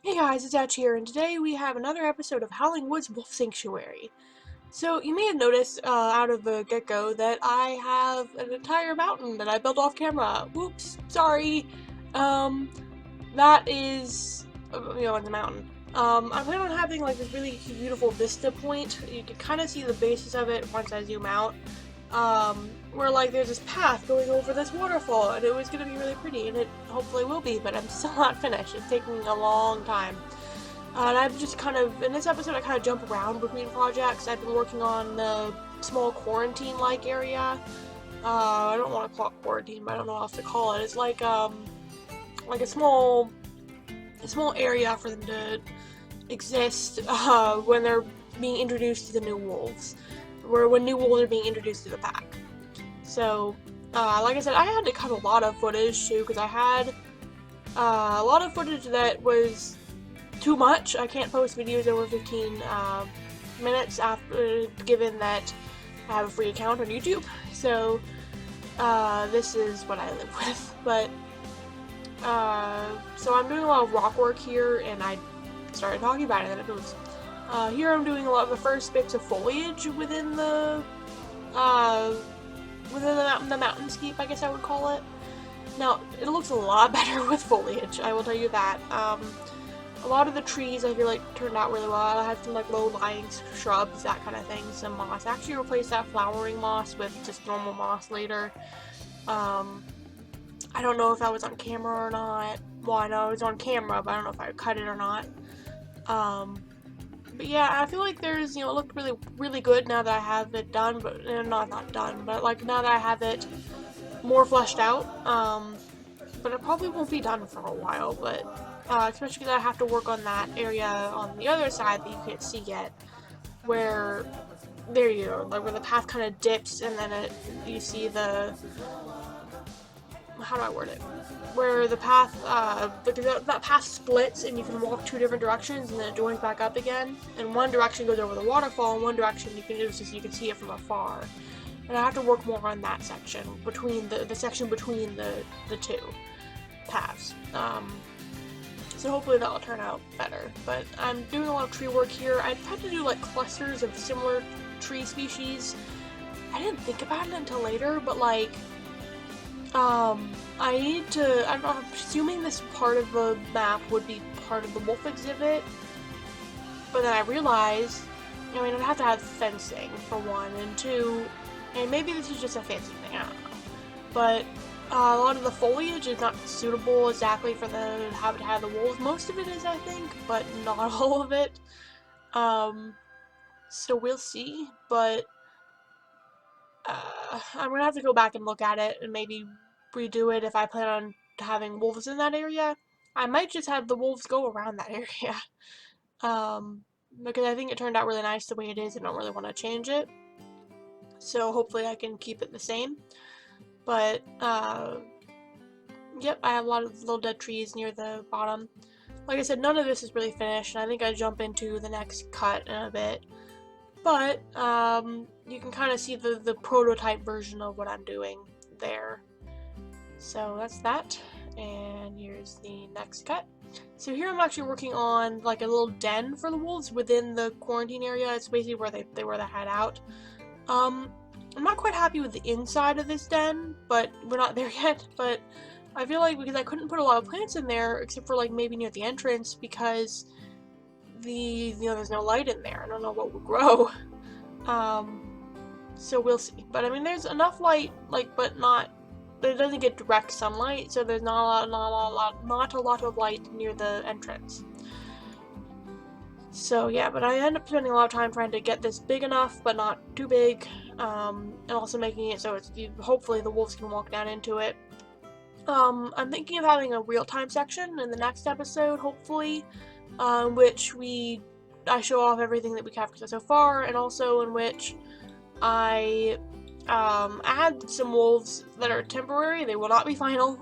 Hey guys, it's Etch here, and today we have another episode of Howling Woods Wolf Sanctuary. So, you may have noticed out of the get-go that I have an entire mountain that I built off camera. Whoops, sorry. Um, that is, it's a mountain. I plan on having like this really beautiful vista point. You can kind of see the basis of it once I zoom out. Where like there's this path going over this waterfall, and it was gonna be really pretty, and it hopefully will be, but I'm still not finished. It's taking a long time. And I've just kind of, in this episode, I kind of jump around between projects. I've been working on the small quarantine-like area. I don't want to call it quarantine, but I don't know what else to call it. It's like a small area for them to exist when they're being introduced to the new wolves, or when new wolves are being introduced to the pack. So, like I said, I had to cut a lot of footage too, because I had a lot of footage that was too much. I can't post videos over 15 minutes after, given that I have a free account on YouTube. So, this is what I live with. But, so I'm doing a lot of rock work here, and I started talking about it, and then it moves. Here I'm doing a lot of the first bits of foliage within the mountainscape, I guess I would call it. Now, it looks a lot better with foliage, I will tell you that. A lot of the trees I feel like turned out really well. I had some like low-lying shrubs, that kind of thing, some moss. I actually replaced that flowering moss with just normal moss later. I don't know if that was on camera or not. Well, I know it was on camera, but I don't know if I cut it or not. But yeah, I feel like there's, it looked really, really good now that I have it done, but not done, but like now that I have it more fleshed out. But it probably won't be done for a while, but especially because I have to work on that area on the other side that you can't see yet, where there you go, like where the path kind of dips, and then you see the, how do I word it? Where the path, that path splits, and you can walk two different directions, and then it joins back up again. And one direction goes over the waterfall, and one direction you can do so you can see it from afar. And I have to work more on that section between the section between the two paths. So hopefully that will turn out better. But I'm doing a lot of tree work here. I've had to do like clusters of similar tree species. I didn't think about it until later, but like, I need to, I'm assuming this part of the map would be part of the wolf exhibit, but then I realized, I'd have to have fencing, for one, and two, and maybe this is just a fancy thing, I don't know, but a lot of the foliage is not suitable exactly for the habitat of the wolves. Most of it is, I think, but not all of it, so we'll see, but I'm gonna have to go back and look at it and maybe redo it if I plan on having wolves in that area. I might just have the wolves go around that area. Because I think it turned out really nice the way it is. I don't really want to change it. So hopefully I can keep it the same. But, yep, I have a lot of little dead trees near the bottom. Like I said, none of this is really finished, and I think I jump into the next cut in a bit. But, you can kind of see the prototype version of what I'm doing there. So that's that, and here's the next cut. So here I'm actually working on like a little den for the wolves within the quarantine area. It's basically where they hide out. I'm not quite happy with the inside of this den, but we're not there yet. But I feel like because I couldn't put a lot of plants in there, except for like maybe near the entrance, because there's no light in there. I don't know what will grow. So we'll see. But I mean, there's enough light, like, but not. It doesn't get direct sunlight, so there's not a lot of light near the entrance. So yeah, but I end up spending a lot of time trying to get this big enough, but not too big, and also making it so hopefully the wolves can walk down into it. I'm thinking of having a real-time section in the next episode, hopefully, which I show off everything that we captured so far, and also in which I add some wolves that are temporary. They will not be final.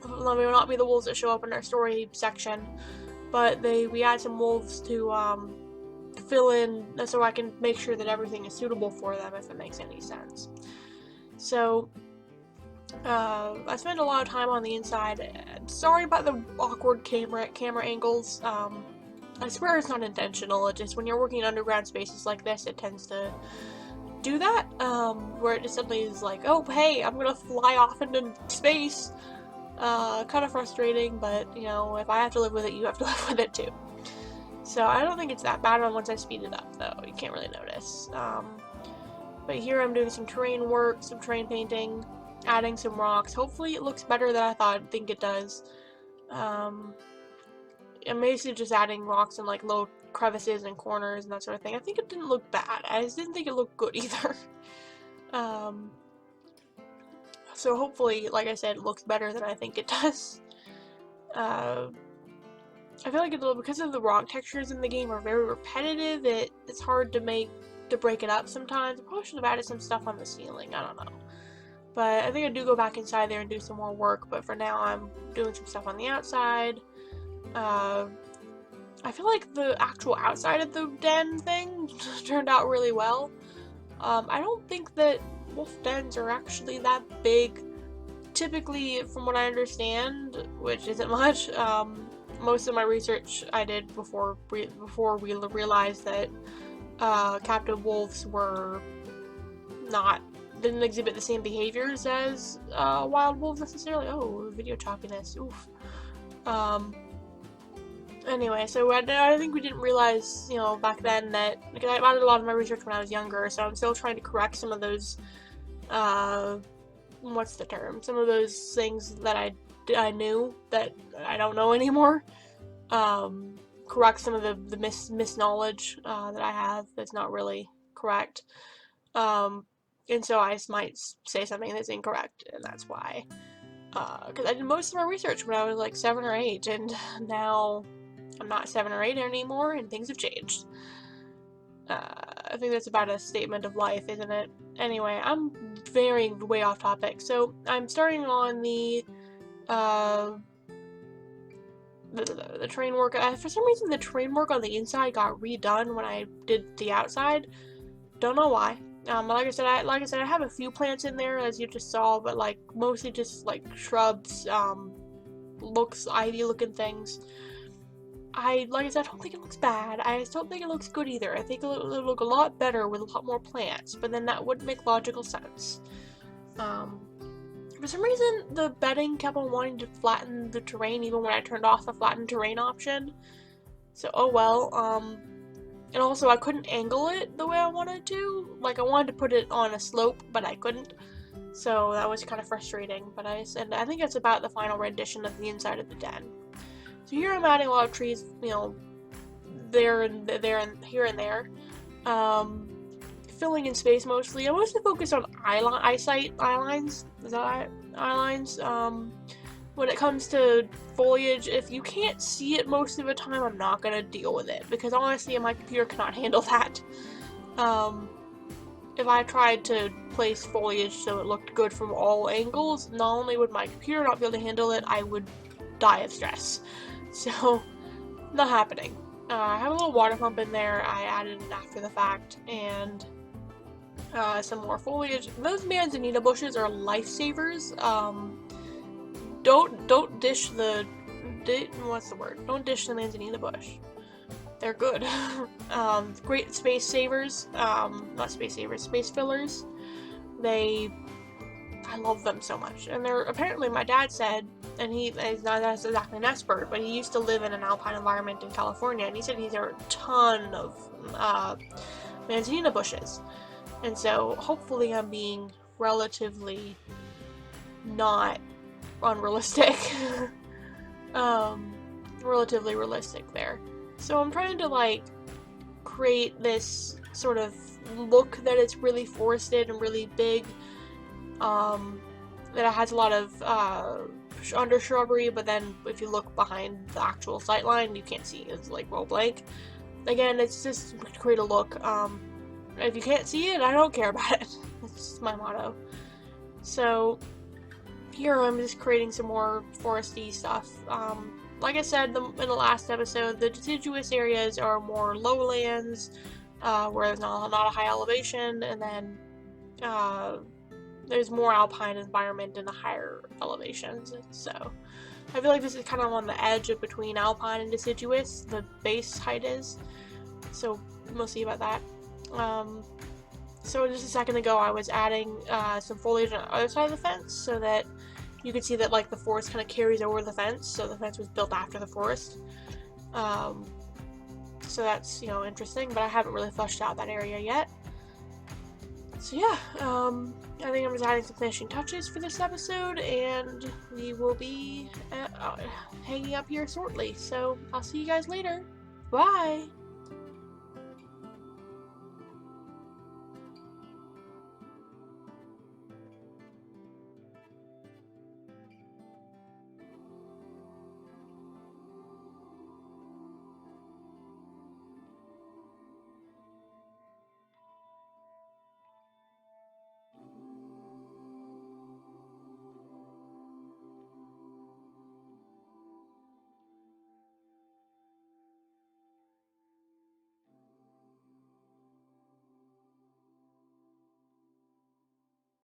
They will not be the wolves that show up in our story section, but we add some wolves to fill in so I can make sure that everything is suitable for them, if it makes any sense. So I spend a lot of time on the inside. Sorry about the awkward camera angles. I swear it's not intentional. It just when you're working in underground spaces like this, it tends to do that. Where it just suddenly is like, oh hey, I'm gonna fly off into space. Kind of frustrating, but you know, if I have to live with it, you have to live with it too. So I don't think it's that bad once I speed it up, though. You can't really notice. But here I'm doing some terrain work, some terrain painting, adding some rocks. Hopefully it looks better than I think it does. I'm basically just adding rocks in like little crevices and corners and that sort of thing. I think it didn't look bad. I just didn't think it looked good either. So hopefully, like I said, it looks better than I think it does. I feel like because of the rock textures in the game are very repetitive, it's hard to break it up sometimes. I probably should have added some stuff on the ceiling, I don't know. But I think I do go back inside there and do some more work, but for now I'm doing some stuff on the outside. I feel like the actual outside of the den thing turned out really well. I don't think that wolf dens are actually that big. Typically, from what I understand, which isn't much, most of my research I did before we realized that captive wolves didn't exhibit the same behaviors as wild wolves necessarily. Oh, video choppiness. Oof. Anyway, so I think we didn't realize, you know, back then that, because I did a lot of my research when I was younger, so I'm still trying to correct some of those, what's the term? Some of those things that I knew that I don't know anymore. Correct some of the misknowledge that I have that's not really correct. And so I might say something that's incorrect, and that's why. Because I did most of my research when I was like 7 or 8, and now I'm not 7 or 8 anymore, and things have changed. I think that's about a statement of life, isn't it? Anyway, I'm veering way off topic. So I'm starting on the train work. For some reason, the train work on the inside got redone when I did the outside. Don't know why. Like I said, I have a few plants in there, as you just saw, but like mostly just like shrubs, ivy looking things. Like I said, I don't think it looks bad. I just don't think it looks good either. I think it'll look a lot better with a lot more plants, but then that wouldn't make logical sense. For some reason, the bedding kept on wanting to flatten the terrain even when I turned off the flatten terrain option. So, oh well. And also I couldn't angle it the way I wanted to. Like, I wanted to put it on a slope, but I couldn't. So that was kind of frustrating. But I think that's about the final rendition of the inside of the den. So here I'm adding a lot of trees, you know, there and here and there. Filling in space mostly. I mostly focus on eye lines. Is that eye lines? When it comes to foliage, if you can't see it most of the time, I'm not gonna deal with it, because honestly my computer cannot handle that. If I tried to place foliage so it looked good from all angles, not only would my computer not be able to handle it, I would die of stress. So, not happening. I have a little water pump in there. I added it after the fact, and some more foliage. Those manzanita bushes are lifesavers. Don't dish the what's the word? Don't dish the manzanita bush. They're good. Great space savers. Not space savers, space fillers. I love them so much. And they're apparently, my dad said, and he's not exactly an expert, but he used to live in an alpine environment in California, and he said there are a ton of manzanita bushes. And so hopefully I'm being relatively not unrealistic. Relatively realistic there. So I'm trying to like create this sort of look that it's really forested and really big. That it has a lot of undershrubbery, but then if you look behind the actual sightline, you can't see. It's like well blank. Again, it's just to create a look. If you can't see it, I don't care about it. That's my motto. So here I'm just creating some more foresty stuff. Like I said in the last episode, the deciduous areas are more lowlands, where there's not a high elevation, and then there's more alpine environment in the higher elevations. So I feel like this is kind of on the edge of between alpine and deciduous, the base height is. So we'll see about that. So just a second ago I was adding some foliage on the other side of the fence so that you could see that like the forest kind of carries over the fence, so the fence was built after the forest. So that's, interesting, but I haven't really fleshed out that area yet. So yeah, I think I'm just adding some finishing touches for this episode, and we will be hanging up here shortly. So I'll see you guys later. Bye!